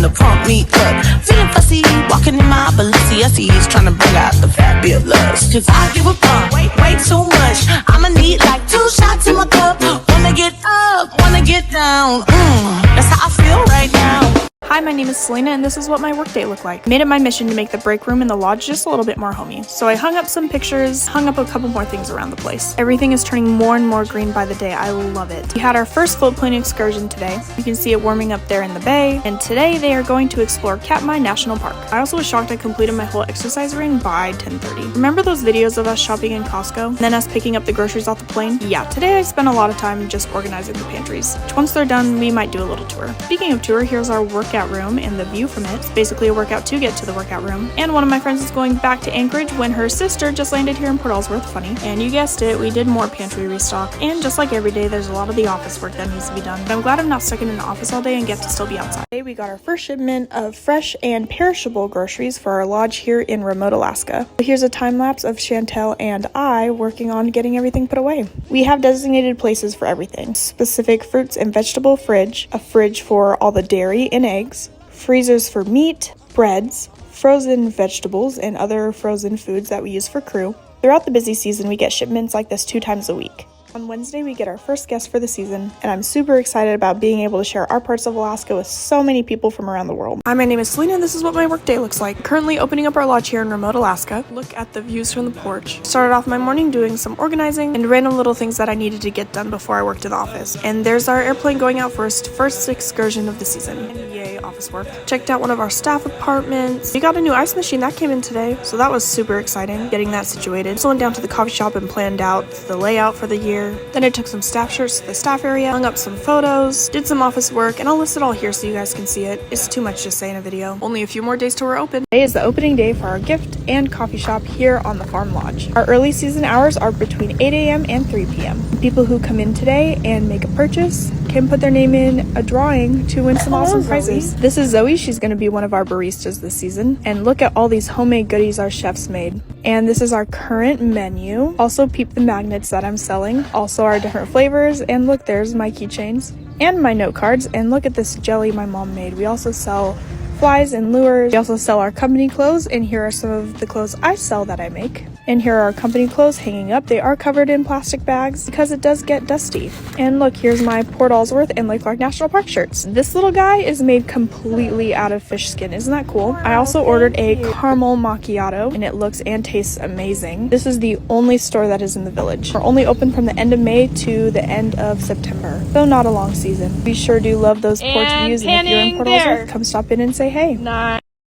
trying to pump me up. Feeling fussy, walking in my Balenciennes, trying to bring out the fat bit lust. Cause I give a fuck, way too much. I'ma need like 2 shots in my cup. Wanna get up, wanna get down. That's how I feel right now. Hi, my name is Selena, and this is what my workday looked like. I made it my mission to make the break room in the lodge just a little bit more homey. So I hung up some pictures, hung up a couple more things around the place. Everything is turning more and more green by the day. I love it. We had our first floatplane excursion today. You can see it warming up there in the bay. And today they are going to explore Katmai National Park. I also was shocked I completed my whole exercise ring by 10:30. Remember those videos of us shopping in Costco? And then us picking up the groceries off the plane? Yeah, today I spent a lot of time just organizing the pantries. Once they're done, we might do a little tour. Speaking of tour, here's our workout room and the view from it. It's basically a workout to get to the workout room. And one of my friends is going back to Anchorage when her sister just landed here in Port Ellsworth. Funny. And you guessed it, we did more pantry restock. And just like every day, there's a lot of the office work that needs to be done. But I'm glad I'm not stuck in an office all day and get to still be outside. Today we got our first shipment of fresh and perishable groceries for our lodge here in remote Alaska. Here's a time lapse of Chantel and I working on getting everything put away. We have designated places for everything. Specific fruits and vegetable fridge, a fridge for all the dairy and eggs, freezers for meat, breads, frozen vegetables, and other frozen foods that we use for crew. Throughout the busy season, we get shipments like this 2 times a week. On Wednesday, we get our first guest for the season, and I'm super excited about being able to share our parts of Alaska with so many people from around the world. Hi, my name is Selena, and this is what my workday looks like. Currently opening up our lodge here in remote Alaska. Look at the views from the porch. Started off my morning doing some organizing and random little things that I needed to get done before I worked in the office. And there's our airplane going out for its first excursion of the season. And yay, office work. Checked out one of our staff apartments. We got a new ice machine that came in today, so that was super exciting, getting that situated. So went down to the coffee shop and planned out the layout for the year. Then I took some staff shirts to the staff area, hung up some photos, did some office work, and I'll list it all here so you guys can see it. It's too much to say in a video. Only a few more days till we're open. Today is the opening day for our gift and coffee shop here on the farm lodge. Our early season hours are between 8 a.m. and 3 p.m. People who come in today and make a purchase can put their name in a drawing to win some awesome prizes. This is Zoe. She's going to be one of our baristas this season. And look at all these homemade goodies our chefs made. And this is our current menu. Also peep the magnets that I'm selling. Also our different flavors. And look, there's my keychains and my note cards. And look at this jelly my mom made. We also sell flies and lures. We also sell our company clothes, and here are some of the clothes I sell that I make. And here are our company clothes hanging up. They are covered in plastic bags because it does get dusty. And look, here's my Port Ellsworth and Lake Clark National Park shirts. This little guy is made completely out of fish skin. Isn't that cool? I also ordered a caramel macchiato, and it looks and tastes amazing. This is the only store that is in the village. We're only open from the end of May to the end of September, though not a long season. We sure do love those porch views, and if you're in Port Ellsworth, come stop in and say hey.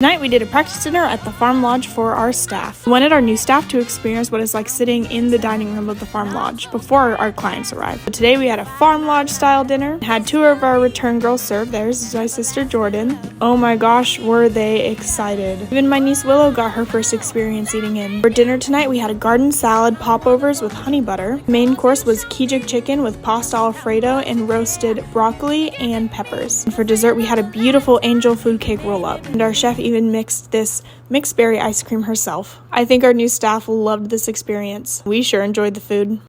Tonight we did a practice dinner at the farm lodge for our staff. We wanted our new staff to experience what it's like sitting in the dining room of the farm lodge before our clients arrive. But today we had a farm lodge style dinner, had 2 of our return girls serve. There's my sister Jordan. Oh my gosh, were they excited. Even my niece Willow got her first experience eating in. For dinner tonight we had a garden salad popovers with honey butter. Main course was Kijik chicken with pasta alfredo and roasted broccoli and peppers. And for dessert we had a beautiful angel food cake roll up. And our chef even mixed this mixed berry ice cream herself. I think our new staff loved this experience. We sure enjoyed the food.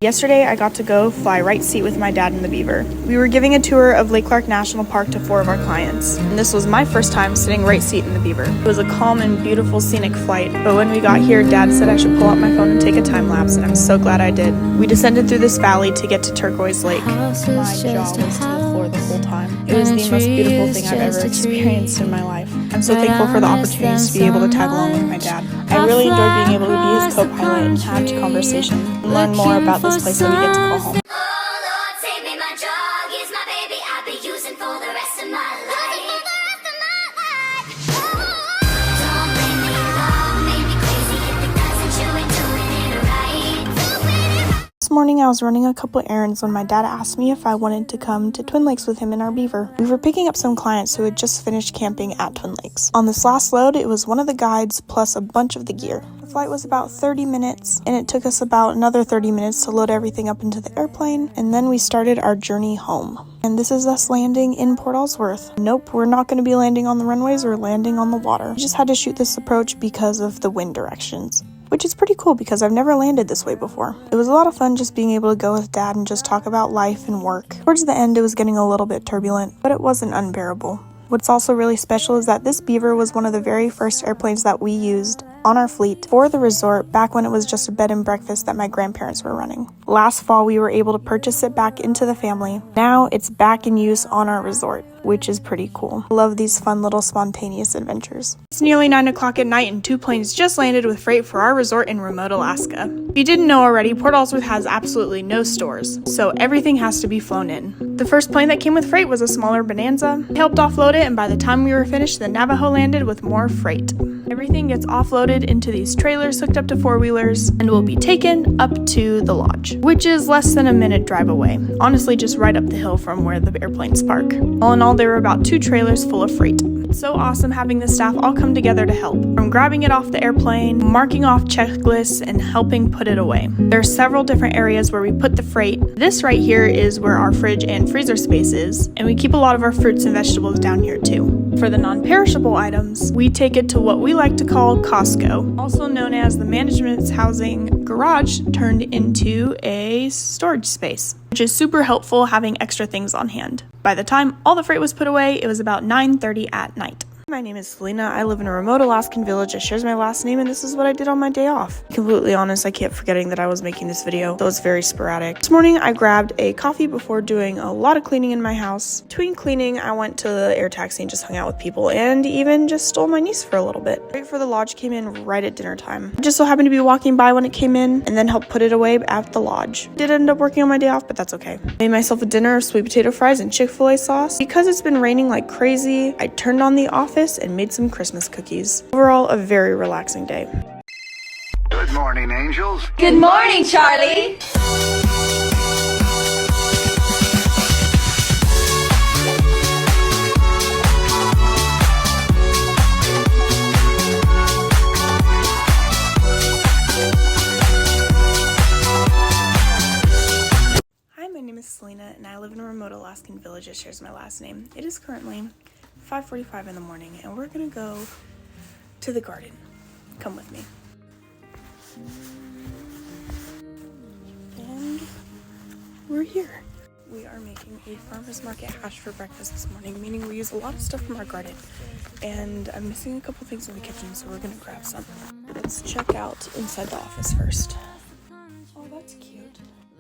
Yesterday, I got to go fly right seat with my dad in the Beaver. We were giving a tour of Lake Clark National Park to 4 of our clients, and this was my first time sitting right seat in the Beaver. It was a calm and beautiful scenic flight, but when we got here, Dad said I should pull out my phone and take a time lapse, and I'm so glad I did. We descended through this valley to get to Turquoise Lake. My jaw was to the floor the whole time. It was the most beautiful thing I've ever experienced in my life. I'm so thankful for the opportunities to be able to tag along with my dad. I really enjoyed being able to be his co-pilot and have conversation and learn more about this place that we get to call home. Oh Lord, save me, my drug is my baby I'll be using for the rest of my life. Don't blame me, love made me crazy if it doesn't, you ain't doing it right. This morning I was running a couple errands when my dad asked me if I wanted to come to Twin Lakes with him and our beaver. We were picking up some clients who had just finished camping at Twin Lakes. On this last load, it was one of the guides plus a bunch of the gear. The flight was about 30 minutes, and it took us about another 30 minutes to load everything up into the airplane, and then we started our journey home. And this is us landing in Port Ellsworth. Nope, we're not going to be landing on the runways or landing on the water. We just had to shoot this approach because of the wind directions, which is pretty cool because I've never landed this way before. It was a lot of fun just being able to go with Dad and just talk about life and work. Towards the end, it was getting a little bit turbulent, but it wasn't unbearable. What's also really special is that this Beaver was one of the very first airplanes that we used on our fleet for the resort back when it was just a bed and breakfast that my grandparents were running. Last fall, we were able to purchase it back into the family. Now it's back in use on our resort, which is pretty cool. I love these fun little spontaneous adventures. It's nearly 9 o'clock at night and 2 planes just landed with freight for our resort in remote Alaska. If you didn't know already, Port Ellsworth has absolutely no stores, so everything has to be flown in. The first plane that came with freight was a smaller Bonanza. We helped offload it, and by the time we were finished, the Navajo landed with more freight. Everything gets offloaded into these trailers hooked up to four-wheelers and will be taken up to the lodge, which is less than a minute drive away. Honestly, just right up the hill from where the airplanes park. All in all, there were about 2 trailers full of freight. It's so awesome having the staff all come together to help, from grabbing it off the airplane, marking off checklists, and helping put it away. There are several different areas where we put the freight. This right here is where our fridge and freezer space is, and we keep a lot of our fruits and vegetables down here too. For the non-perishable items, we take it to what we like to call Costco, also known as the management's housing garage turned into a storage space, which is super helpful having extra things on hand. By the time all the freight was put away, it was about 9:30 at night. My name is Selena. I live in a remote Alaskan village that shares my last name, and this is what I did on my day off. Completely honest, I kept forgetting that I was making this video. That was very sporadic. This morning, I grabbed a coffee before doing a lot of cleaning in my house. Between cleaning, I went to the air taxi and just hung out with people, and even just stole my niece for a little bit. Right for the lodge came in right at dinner time. I just so happened to be walking by when it came in, and then helped put it away at the lodge. Did end up working on my day off, but that's okay. Made myself a dinner of sweet potato fries and Chick-fil-A sauce. Because it's been raining like crazy, I turned on the office and made some Christmas cookies. Overall, a very relaxing day. Good morning, angels. Good morning, Charlie. Hi, my name is Selena, and I live in a remote Alaskan village that shares my last name. It is currently 5:45 in the morning, and we're gonna go to the garden. Come with me. And we're here. We are making a farmer's market hash for breakfast this morning, meaning we use a lot of stuff from our garden. And I'm missing a couple things in the kitchen, so we're gonna grab some. Let's check out inside the office first. Oh, that's cute.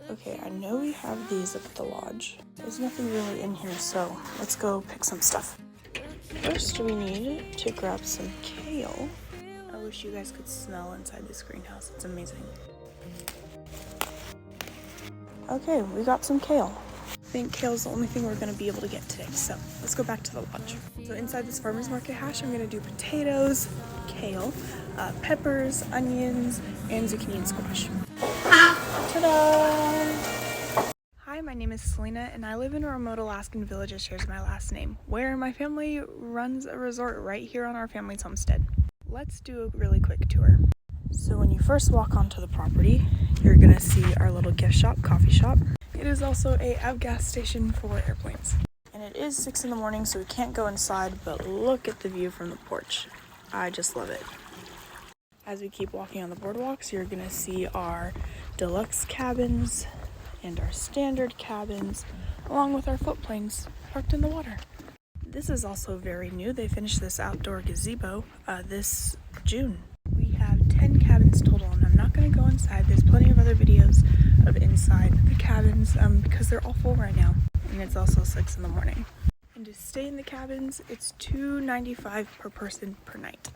Okay, I know we have these up at the lodge. There's nothing really in here, so let's go pick some stuff. First, we need to grab some kale. I wish you guys could smell inside this greenhouse. It's amazing. Okay, we got some kale. I think kale's the only thing we're going to be able to get today, so let's go back to the lodge. So inside this farmer's market hash, I'm going to do potatoes, kale, peppers, onions, and zucchini and squash. Ta-da! Hi, my name is Selena, and I live in a remote Alaskan village that shares my last name, where my family runs a resort right here on our family's homestead. Let's do a really quick tour. So when you first walk onto the property, you're gonna see our little gift shop, coffee shop. It is also a outgas station for airplanes. And it is 6 in the morning, so we can't go inside, but look at the view from the porch. I just love it. As we keep walking on the boardwalks, you're gonna see our deluxe cabins and our standard cabins, along with our floatplanes parked in the water. This is also very new. They finished this outdoor gazebo this June. We have 10 cabins total, and I'm not going to go inside. There's plenty of other videos of inside the cabins because they're all full right now, and it's also 6 in the morning. And to stay in the cabins, it's $2.95 per person per night.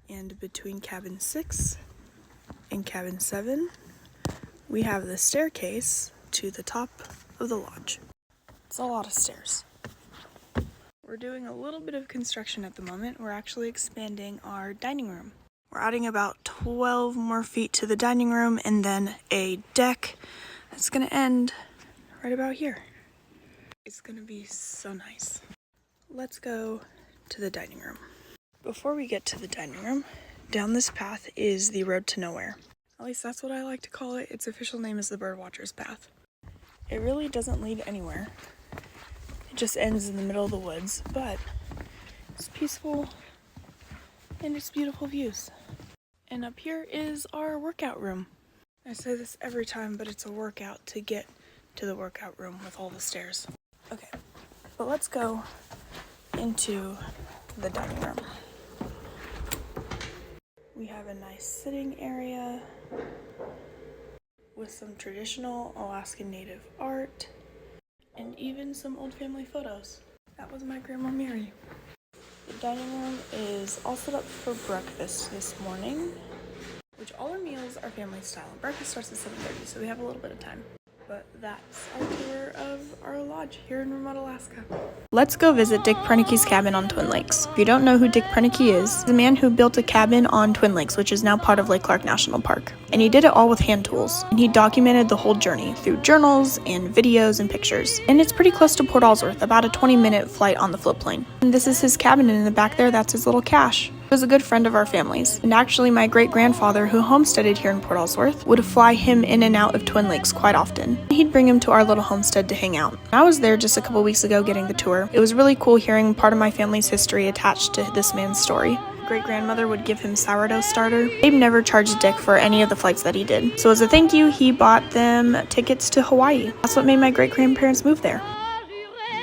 And between cabin 6 and cabin 7, we have the staircase to the top of the lodge. It's a lot of stairs. We're doing a little bit of construction at the moment. We're actually expanding our dining room. We're adding about 12 more feet to the dining room and then a deck It's gonna end right about here. It's gonna be so nice. Let's go to the dining room. Before we get to the dining room, down this path is the road to nowhere. At least that's what I like to call it. Its official name is the Birdwatcher's Path. It really doesn't lead anywhere. It just ends in the middle of the woods, but it's peaceful and it's beautiful views. And up here is our workout room. I say this every time, but it's a workout to get to the workout room with all the stairs. Okay, but let's go into the dining room. We have a nice sitting area with some traditional Alaskan Native art and even some old family photos. That was my Grandma Mary. The dining room is all set up for breakfast this morning, which all our meals are family style. Breakfast starts at 7:30, so we have a little bit of time. But that's our tour of our lodge here in remote Alaska. Let's go visit Dick Prennecke's cabin on Twin Lakes. If you don't know who Dick Prennecke is, he's a man who built a cabin on Twin Lakes, which is now part of Lake Clark National Park. And he did it all with hand tools. And he documented the whole journey through journals and videos and pictures. And it's pretty close to Port Ellsworth, about a 20-minute flight on the floatplane. And this is his cabin, and in the back there, that's his little cache. He was a good friend of our family's, and actually my great-grandfather, who homesteaded here in Port Ellsworth, would fly him in and out of Twin Lakes quite often. He'd bring him to our little homestead to hang out. I was there just a couple weeks ago getting the tour. It was really cool hearing part of my family's history attached to this man's story. Great-grandmother would give him sourdough starter. Abe never charged Dick for any of the flights that he did. So as a thank you, he bought them tickets to Hawaii. That's what made my great-grandparents move there.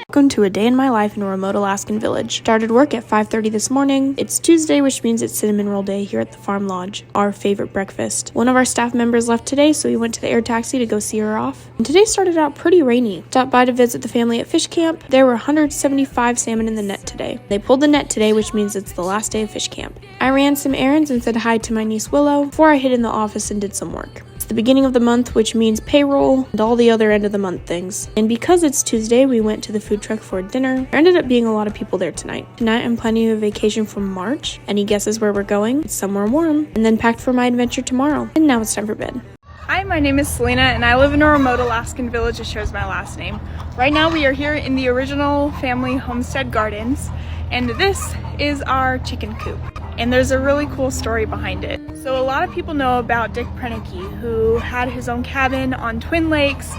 Welcome to a day in my life in a remote Alaskan village. Started work at 5:30 this morning. It's Tuesday, which means it's cinnamon roll day here at the farm lodge, our favorite breakfast. One of our staff members left today, so we went to the air taxi to go see her off. And today started out pretty rainy. Stopped by to visit the family at fish camp. There were 175 salmon in the net today. They pulled the net today, which means it's the last day of fish camp. I ran some errands and said hi to my niece Willow before I hid in the office and did some work. The beginning of the month, which means payroll and all the other end of the month things. And because it's Tuesday, we went to the food truck for dinner. There ended up being a lot of people there tonight. Tonight I'm planning a vacation from March. Any guesses where we're going? It's somewhere warm. And then packed for my adventure tomorrow. And now it's time for bed. Hi, my name is Selena and I live in a remote Alaskan village that shares my last name. Right now we are here in the original family homestead gardens, and this is our chicken coop. And there's a really cool story behind it. So a lot of people know about Dick Prennecke, who had his own cabin on Twin Lakes.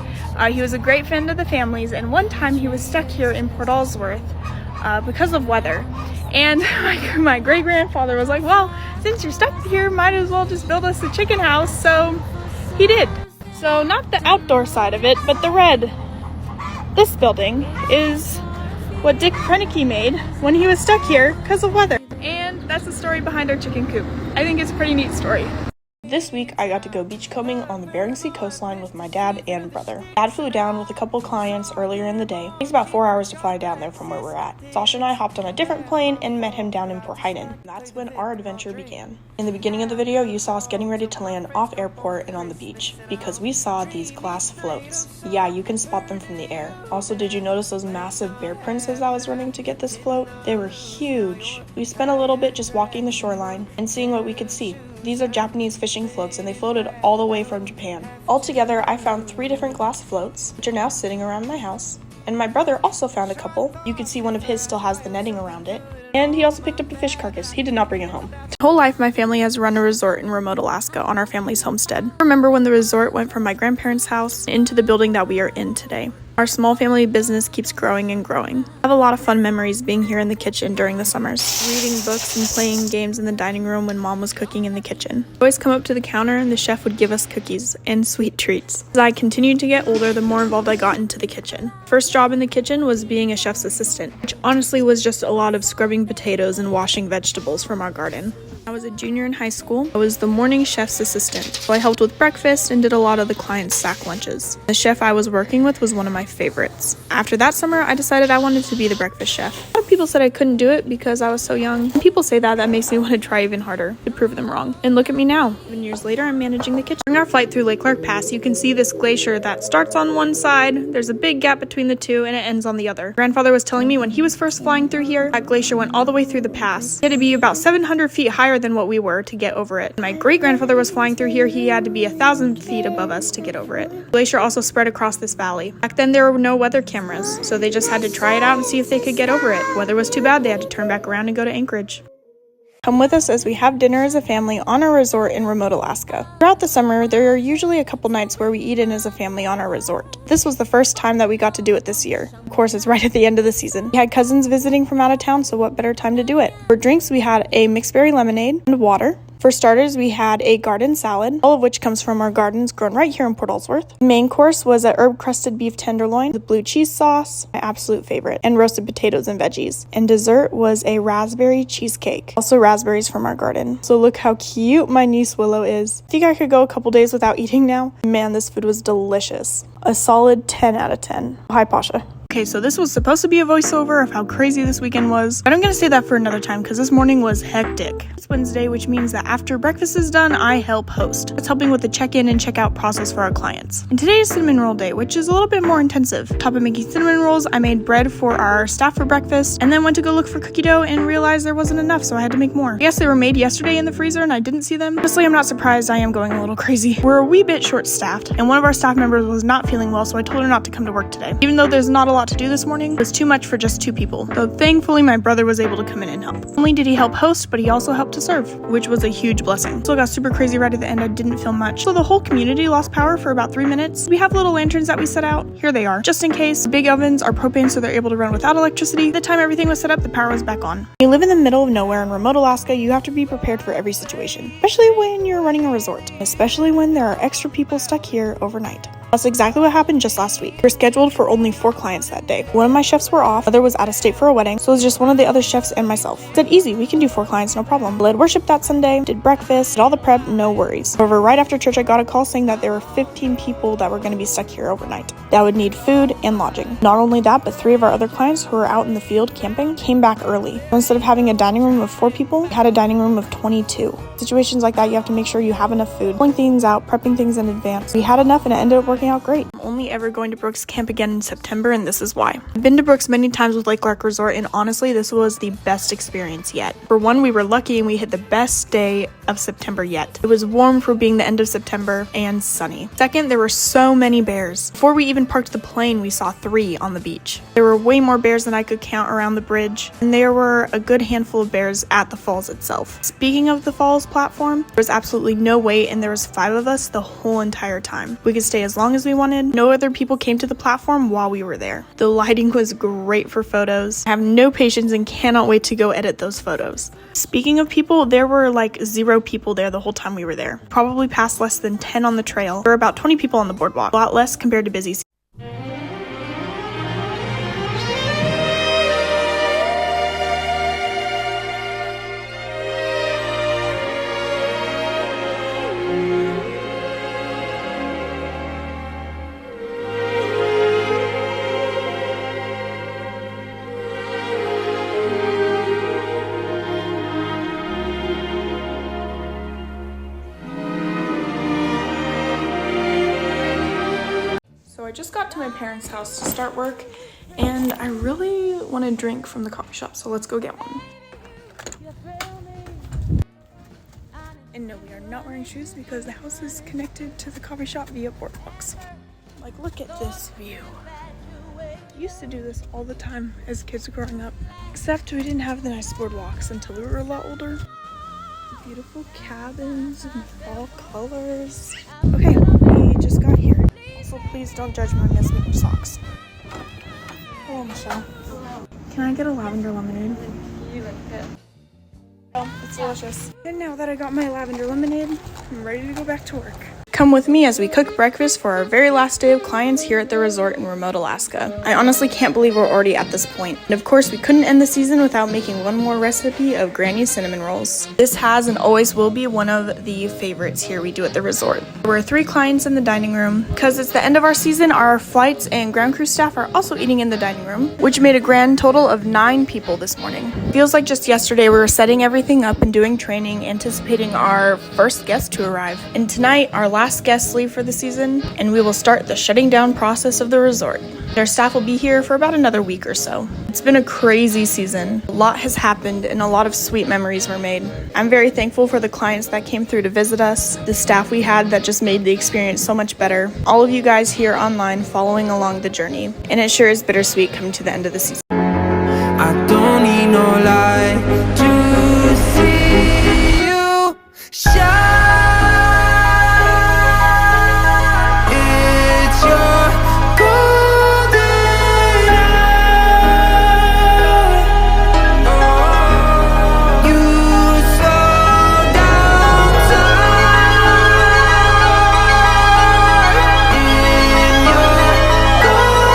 He was a great friend of the family's, and one time he was stuck here in Port Ellsworth because of weather. And my great-grandfather was like, well, since you're stuck here, might as well just build us a chicken house. So he did. So not the outdoor side of it, but the red. This building is what Dick Prennecke made when he was stuck here because of weather. And that's the story behind our chicken coop. I think it's a pretty neat story. This week, I got to go beachcombing on the Bering Sea coastline with my dad and brother. Dad flew down with a couple clients earlier in the day. It takes about 4 hours to fly down there from where we're at. Sasha and I hopped on a different plane and met him down in Port Heiden. That's when our adventure began. In the beginning of the video, you saw us getting ready to land off airport and on the beach, because we saw these glass floats. Yeah, you can spot them from the air. Also, did you notice those massive bear prints as I was running to get this float? They were huge. We spent a little bit just walking the shoreline and seeing what we could see. These are Japanese fishing floats, and they floated all the way from Japan. Altogether, I found 3 different glass floats, which are now sitting around my house. And my brother also found a couple. You can see one of his still has the netting around it. And he also picked up the fish carcass. He did not bring it home. My whole life, my family has run a resort in remote Alaska on our family's homestead. I remember when the resort went from my grandparents' house into the building that we are in today. Our small family business keeps growing and growing. I have a lot of fun memories being here in the kitchen during the summers, reading books and playing games in the dining room when Mom was cooking in the kitchen. I'd always come up to the counter and the chef would give us cookies and sweet treats. As I continued to get older, the more involved I got into the kitchen. First job in the kitchen was being a chef's assistant, which honestly was just a lot of scrubbing potatoes and washing vegetables from our garden. I was a junior in high school. I was the morning chef's assistant, so I helped with breakfast and did a lot of the clients' sack lunches. The chef I was working with was one of my favorites. After that summer, I decided I wanted to be the breakfast chef. A lot of people said I couldn't do it because I was so young. And people say that makes me want to try even harder to prove them wrong. And look at me now. 7 years later, I'm managing the kitchen. During our flight through Lake Clark Pass, you can see this glacier that starts on one side, there's a big gap between the two, and it ends on the other. Grandfather was telling me when he was first flying through here, that glacier went all the way through the pass. It had to be about 700 feet higher higher than what we were to get over it. My great-grandfather was flying through here. He had to be 1,000 feet above us to get over it. The glacier also spread across this valley. Back then there were no weather cameras, so they just had to try it out and see if they could get over it. Weather was too bad, they had to turn back around and go to Anchorage. Come with us as we have dinner as a family on our resort in remote Alaska. Throughout the summer, there are usually a couple nights where we eat in as a family on our resort. This was the first time that we got to do it this year. Of course, it's right at the end of the season. We had cousins visiting from out of town, so what better time to do it? For drinks, we had a mixed berry lemonade and water. For starters, we had a garden salad, all of which comes from our gardens grown right here in Port Ellsworth. The main course was a herb-crusted beef tenderloin with blue cheese sauce, my absolute favorite, and roasted potatoes and veggies. And dessert was a raspberry cheesecake, also raspberries from our garden. So look how cute my niece Willow is. I think I could go a couple days without eating now. Man, this food was delicious. A solid 10 out of 10. Hi, Pasha. Okay, so this was supposed to be a voiceover of how crazy this weekend was, but I'm gonna say that for another time because this morning was hectic. It's Wednesday, which means that after breakfast is done, I help host. It's helping with the check-in and check-out process for our clients. And today is cinnamon roll day, which is a little bit more intensive. On top of making cinnamon rolls, I made bread for our staff for breakfast, and then went to go look for cookie dough and realized there wasn't enough, so I had to make more. Yes, they were made yesterday in the freezer and I didn't see them. Honestly, I'm not surprised. I am going a little crazy. We're a wee bit short-staffed, and one of our staff members was not feeling well, so I told her not to come to work today. Even though there's not a lot to do this morning, it was too much for just 2 people. So thankfully, my brother was able to come in and help. Not only did he help host, but he also helped to serve, which was a huge blessing. So it got super crazy right at the end. I didn't feel much. So the whole community lost power for about 3 minutes. We have little lanterns that we set out. Here they are. Just in case. Big ovens are propane, so they're able to run without electricity. By the time everything was set up, the power was back on. When you live in the middle of nowhere in remote Alaska, you have to be prepared for every situation, especially when you're running a resort, especially when there are extra people stuck here overnight. That's exactly what happened just last week. We're scheduled for only 4 clients that day. One of my chefs were off, other was out of state for a wedding, so it was just one of the other chefs and myself. I said, easy, we can do 4 clients, no problem. Led worship that Sunday, did breakfast, did all the prep, no worries. However, right after church, I got a call saying that there were 15 people that were going to be stuck here overnight that would need food and lodging. Not only that, but 3 of our other clients who were out in the field camping came back early. So instead of having a dining room of 4 people, we had a dining room of 22. Situations like that, you have to make sure you have enough food, pulling things out, prepping things in advance. We had enough and it ended up working out great. I'm only ever going to Brooks Camp again in September, and this is why. I've been to Brooks many times with Lake Lark Resort, and honestly, this was the best experience yet. For one, we were lucky and we hit the best day of September yet. It was warm for being the end of September and sunny. Second, there were so many bears. Before we even parked the plane, we saw 3 on the beach. There were way more bears than I could count around the bridge, and there were a good handful of bears at the falls itself. Speaking of the falls platform, there was absolutely no wait, and there was 5 of us the whole entire time. We could stay as long as we wanted. No other people came to the platform while we were there. The lighting was great for photos. I have no patience and cannot wait to go edit those photos. Speaking of people, there were like 0 people there the whole time we were there. Probably passed less than 10 on the trail. There were about 20 people on the boardwalk, a lot less compared to busy season. I just got to my parents' house to start work, and I really want a drink from the coffee shop, so let's go get one. And no, we are not wearing shoes because the house is connected to the coffee shop via boardwalks. Like, look at this view. We used to do this all the time as kids growing up, except we didn't have the nice boardwalks until we were a lot older. Beautiful cabins and fall colors. Okay, we just got here. Also, please don't judge my mismatched socks. Hello, Michelle. Can I get a lavender lemonade? You look good. Oh, it's delicious. And now that I got my lavender lemonade, I'm ready to go back to work. Come with me as we cook breakfast for our very last day of clients here at the resort in remote Alaska. I honestly can't believe we're already at this point. And of course, we couldn't end the season without making one more recipe of Granny's cinnamon rolls. This has and always will be one of the favorites here we do at the resort. There were 3 clients in the dining room. Because it's the end of our season, our flights and ground crew staff are also eating in the dining room, which made a grand total of 9 people this morning. Feels like just yesterday we were setting everything up and doing training, anticipating our first guest to arrive. And tonight, our last last guests leave for the season, and we will start the shutting down process of the resort. Our staff will be here for about another week or so. It's been a crazy season. A lot has happened and a lot of sweet memories were made. I'm very thankful for the clients that came through to visit us, the staff we had that just made the experience so much better, all of you guys here online following along the journey, and it sure is bittersweet coming to the end of the season. I don't need no light to see you shine. It's your golden hour. You slow down time in your golden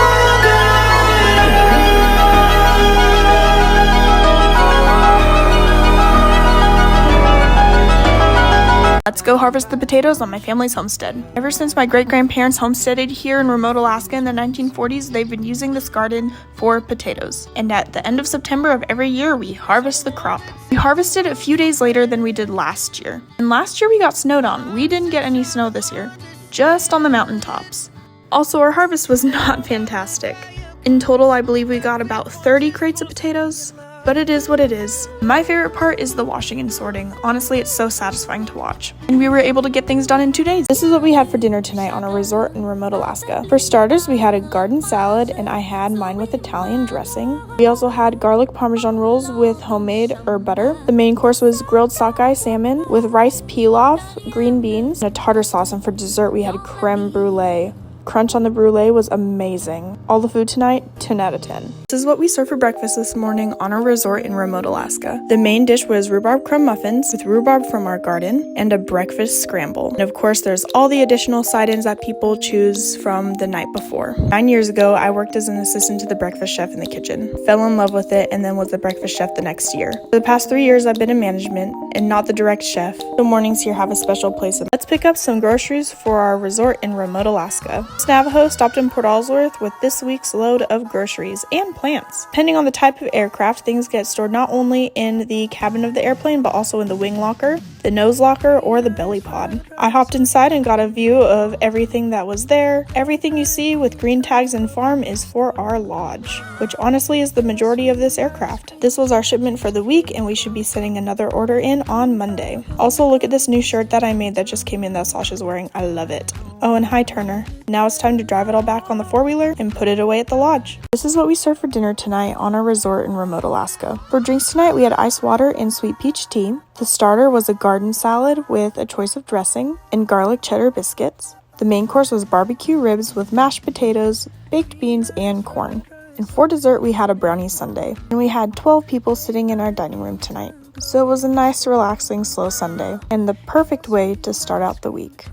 Let's go harvest the potatoes on my family's homestead. Ever since my great-grandparents homesteaded here in remote Alaska in the 1940s, they've been using this garden for potatoes. And at the end of September of every year, we harvest the crop. We harvested a few days later than we did last year. And last year we got snowed on. We didn't get any snow this year, just on the mountaintops. Also, our harvest was not fantastic. In total, I believe we got about 30 crates of potatoes. But it is what it is. My favorite part is the washing and sorting. Honestly, it's so satisfying to watch. And we were able to get things done in 2 days. This is what we had for dinner tonight on a resort in remote Alaska. For starters, we had a garden salad, and I had mine with Italian dressing. We also had garlic parmesan rolls with homemade herb butter. The main course was grilled sockeye salmon with rice pilaf, green beans, and a tartar sauce. And for dessert, we had creme brulee. Crunch on the brulee was amazing. All the food tonight, 10 out of 10. This is what we served for breakfast this morning on our resort in remote Alaska. The main dish was rhubarb crumb muffins with rhubarb from our garden and a breakfast scramble. And of course, there's all the additional side-ins that people choose from the night before. 9 years ago, I worked as an assistant to the breakfast chef in the kitchen, fell in love with it, and then was the breakfast chef the next year. For the past 3 years, I've been in management and not the direct chef. The mornings here have a special place. Let's pick up some groceries for our resort in remote Alaska. Navajo stopped in Port Ellsworth with this week's load of groceries and plants. Depending on the type of aircraft, things get stored not only in the cabin of the airplane, but also in the wing locker, the nose locker, or the belly pod. I hopped inside and got a view of everything that was there. Everything you see with green tags and farm is for our lodge, which honestly is the majority of this aircraft. This was our shipment for the week, and we should be sending another order in on Monday. Also, look at this new shirt that I made that just came in that Sasha's wearing. I love it. Oh, and hi Turner. Now it's time to drive it all back on the four-wheeler and put it away at the lodge. This is what we served for dinner tonight on our resort in remote Alaska. For drinks tonight, we had ice water and sweet peach tea. The starter was a garden salad with a choice of dressing and garlic cheddar biscuits. The main course was barbecue ribs with mashed potatoes, baked beans, and corn. And for dessert, we had a brownie sundae. And we had 12 people sitting in our dining room tonight. So it was a nice, relaxing, slow Sunday, and the perfect way to start out the week.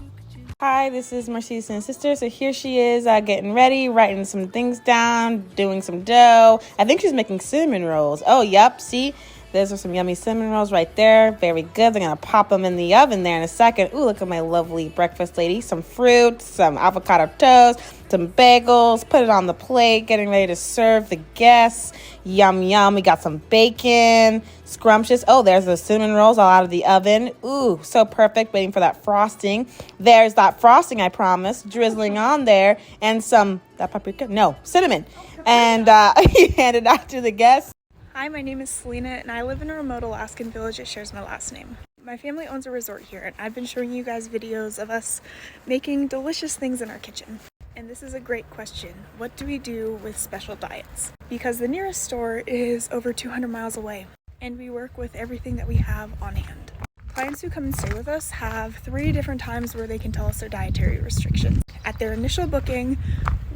Hi, this is Mercedes and sister. So here she is getting ready, writing some things down, doing some dough. I think she's making cinnamon rolls. Oh, yep. See, those are some yummy cinnamon rolls right there. Very good. I'm going to pop them in the oven there in a second. Ooh, look at my lovely breakfast lady. Some fruit, some avocado toast, some bagels. Put it on the plate, getting ready to serve the guests. Yum, yum. We got some bacon. Scrumptious. Oh, there's the cinnamon rolls all out of the oven. Ooh, so perfect. Waiting for that frosting. There's that frosting, I promise. Drizzling on there. And some, that paprika? No, cinnamon. And he handed out to the guests. Hi, my name is Selena, and I live in a remote Alaskan village that shares my last name. My family owns a resort here, and I've been showing you guys videos of us making delicious things in our kitchen. And this is a great question. What do we do with special diets? Because the nearest store is over 200 miles away, and we work with everything that we have on hand. Clients who come and stay with us have 3 different times where they can tell us their dietary restrictions. At their initial booking,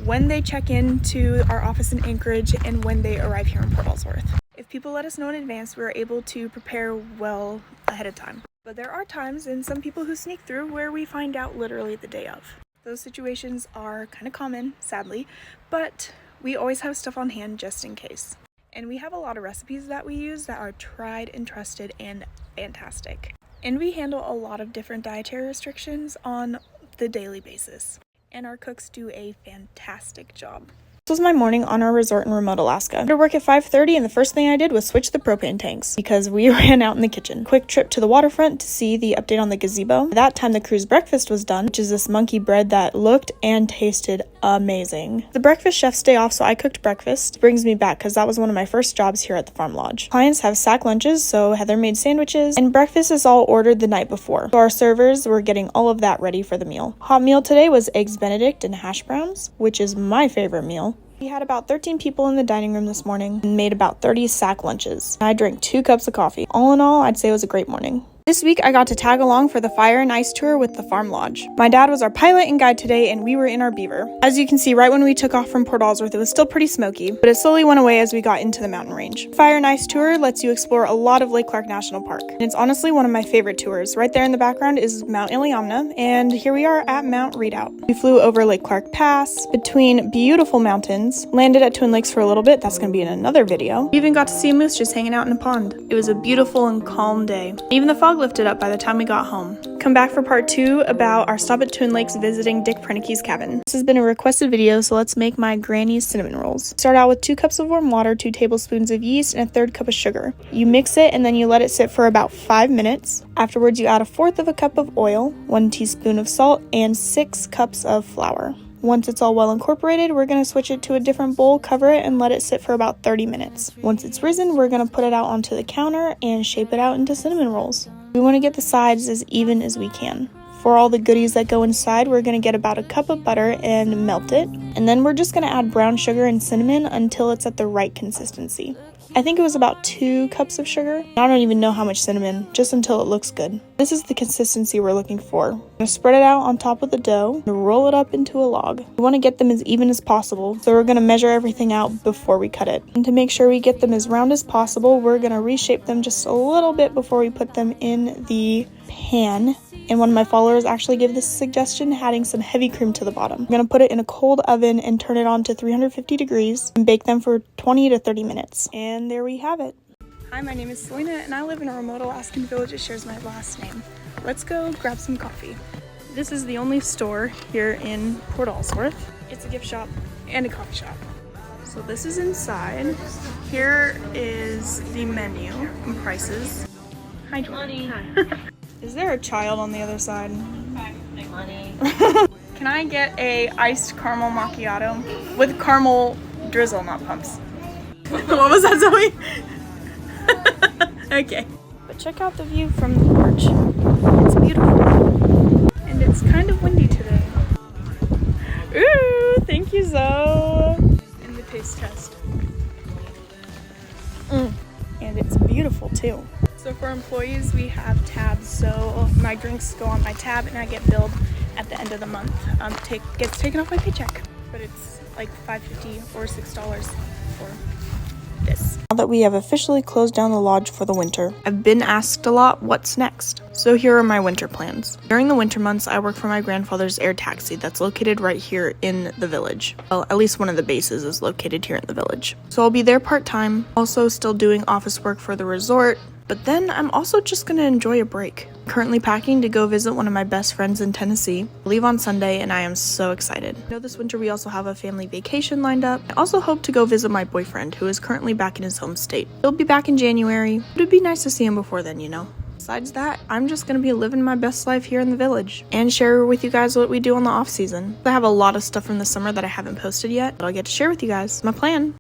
when they check into our office in Anchorage, and when they arrive here in Port Ellsworth. If people let us know in advance, we're able to prepare well ahead of time. But there are times, and some people who sneak through, where we find out literally the day of. Those situations are kind of common, sadly, but we always have stuff on hand just in case. And we have a lot of recipes that we use that are tried and trusted and fantastic. And we handle a lot of different dietary restrictions on the daily basis. And our cooks do a fantastic job. This was my morning on our resort in remote Alaska. I had to work at 5:30 and the first thing I did was switch the propane tanks because we ran out in the kitchen. Quick trip to the waterfront to see the update on the gazebo. At that time the cruise breakfast was done, which is this monkey bread that looked and tasted amazing. The breakfast chef's day off, so I cooked breakfast. It brings me back because that was one of my first jobs here at the farm lodge. Clients have sack lunches, so Heather made sandwiches, and breakfast is all ordered the night before. So our servers were getting all of that ready for the meal. Hot meal today was eggs Benedict and hash browns, which is my favorite meal. We had about 13 people in the dining room this morning and made about 30 sack lunches. I drank 2 cups of coffee. All in all, I'd say it was a great morning. This week, I got to tag along for the Fire and Ice tour with the Farm Lodge. My dad was our pilot and guide today, and we were in our Beaver. As you can see, right when we took off from Port Ellsworth, it was still pretty smoky, but it slowly went away as we got into the mountain range. Fire and Ice tour lets you explore a lot of Lake Clark National Park, and it's honestly one of my favorite tours. Right there in the background is Mount Iliamna, and here we are at Mount Redoubt. We flew over Lake Clark Pass, between beautiful mountains, landed at Twin Lakes for a little bit. That's going to be in another video. We even got to see a moose just hanging out in a pond. It was a beautiful and calm day. Even the fog lifted up by the time we got home. Come back for part 2 about our stop at Twin Lakes visiting Dick Prenike's cabin. This has been a requested video, so let's make my granny's cinnamon rolls. Start out with 2 cups of warm water, 2 tablespoons of yeast, and a 1/3 cup of sugar. You mix it and then you let it sit for about 5 minutes. Afterwards, you add 1/4 cup of oil, 1 teaspoon of salt, and 6 cups of flour. Once it's all well incorporated, we're going to switch it to a different bowl, cover it, and let it sit for about 30 minutes. Once it's risen, we're going to put it out onto the counter and shape it out into cinnamon rolls. We want to get the sides as even as we can. For all the goodies that go inside, we're going to get about 1 cup of butter and melt it. And then we're just going to add brown sugar and cinnamon until it's at the right consistency. I think it was about 2 cups of sugar. I don't even know how much cinnamon, just until it looks good. This is the consistency we're looking for. We're going to spread it out on top of the dough and roll it up into a log. We want to get them as even as possible, so we're going to measure everything out before we cut it. And to make sure we get them as round as possible, we're going to reshape them just a little bit before we put them in the pan. And one of my followers actually gave this suggestion, adding some heavy cream to the bottom. I'm going to put it in a cold oven and turn it on to 350 degrees and bake them for 20 to 30 minutes. And there we have it. Hi, my name is Selena and I live in a remote Alaskan village that shares my last name. Let's go grab some coffee. This is the only store here in Port Ellsworth. It's a gift shop and a coffee shop. So this is inside. Here is the menu and prices. Hi, Jordan. Hi. Is there a child on the other side? Money. Can I get a iced caramel macchiato with caramel drizzle, not pumps? What was that, Zoe? Okay. But check out the view from the porch. It's beautiful. And it's kind of windy today. Ooh, thank you, Zoe. And the taste test. And it's beautiful too. So for employees, we have tabs. So my drinks go on my tab and I get billed at the end of the month. Gets taken off my paycheck. But it's like $5.50 or $6 for this. Now that we have officially closed down the lodge for the winter, I've been asked a lot, what's next? So here are my winter plans. During the winter months, I work for my grandfather's air taxi that's located right here in the village. Well, at least one of the bases is located here in the village. So I'll be there part-time, also still doing office work for the resort, but then I'm also just gonna enjoy a break. Currently packing to go visit one of my best friends in Tennessee. I leave on Sunday and I am so excited. I know this winter we also have a family vacation lined up. I also hope to go visit my boyfriend who is currently back in his home state. He'll be back in January, but it'd be nice to see him before then, you know. Besides that, I'm just gonna be living my best life here in the village and share with you guys what we do on the off season. I have a lot of stuff from the summer that I haven't posted yet, but I'll get to share with you guys. My plan.